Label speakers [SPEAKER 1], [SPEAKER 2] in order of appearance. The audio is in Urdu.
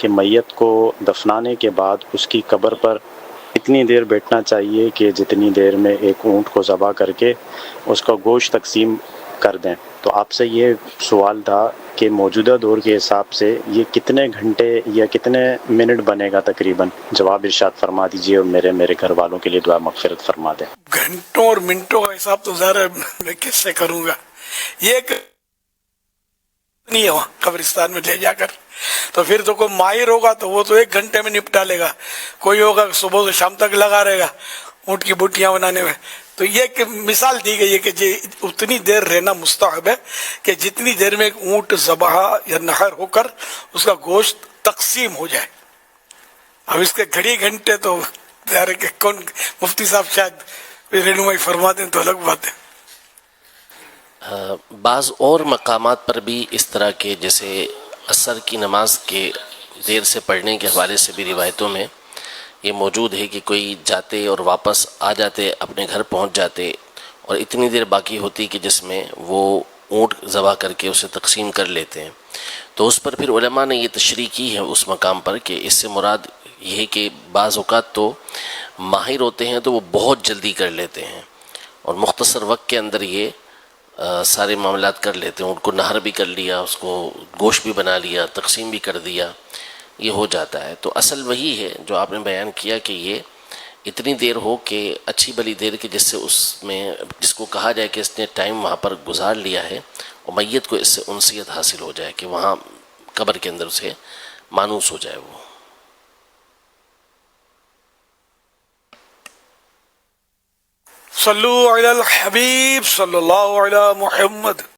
[SPEAKER 1] کہ میت کو دفنانے کے بعد اس کی قبر پر اتنی دیر بیٹھنا چاہیے کہ جتنی دیر میں ایک اونٹ کو ذبح کر کے اس کا گوشت تقسیم کر دیں. تو آپ سے یہ سوال تھا کہ موجودہ دور کے حساب سے یہ کتنے گھنٹے یا کتنے منٹ بنے گا تقریباً؟ جواب ارشاد فرما دیجیے اور میرے گھر والوں کے لیے دعا مغفرت فرما دیں.
[SPEAKER 2] گھنٹوں اور منٹوں کا حساب تو ظاہر ہے میں کس سے کروں گا. یہ ایک نہیں ہے وہاں قبرستان میں لے جا کر، تو پھر تو کوئی ماہر ہوگا تو وہ تو 1 گھنٹے میں نپٹا لے گا، کوئی ہوگا صبح سے شام تک لگا رہے گا اونٹ کی بوٹیاں بنانے میں. تو یہ ایک مثال دی گئی ہے کہ اتنی دیر رہنا مستحب ہے کہ جتنی دیر میں ایک اونٹ ذبح یا نحر ہو کر اس کا گوشت تقسیم ہو جائے. اب اس کے گھڑی گھنٹے تو ظاہر ہے کہ کون مفتی صاحب شاید رہنمائی فرما دیں تو الگ بات ہے.
[SPEAKER 3] بعض اور مقامات پر بھی اس طرح کے جیسے عصر کی نماز کے دیر سے پڑھنے کے حوالے سے بھی روایتوں میں یہ موجود ہے کہ کوئی جاتے اور واپس آ جاتے، اپنے گھر پہنچ جاتے اور اتنی دیر باقی ہوتی کہ جس میں وہ اونٹ ذبح کر کے اسے تقسیم کر لیتے ہیں. تو اس پر پھر علماء نے یہ تشریح کی ہے اس مقام پر کہ اس سے مراد یہ ہے کہ بعض اوقات تو ماہر ہوتے ہیں تو وہ بہت جلدی کر لیتے ہیں اور مختصر وقت کے اندر یہ سارے معاملات کر لیتے ہیں. ان کو نہر بھی کر لیا، اس کو گوشت بھی بنا لیا، تقسیم بھی کر دیا، یہ ہو جاتا ہے. تو اصل وہی ہے جو آپ نے بیان کیا کہ یہ اتنی دیر ہو کہ اچھی بلی دیر کہ جس سے اس میں جس کو کہا جائے کہ اس نے ٹائم وہاں پر گزار لیا ہے اور میت کو اس سے انسیت حاصل ہو جائے کہ وہاں قبر کے اندر اسے مانوس ہو جائے. وہ
[SPEAKER 2] صلو علی الحبیب صلی اللہ علی محمد.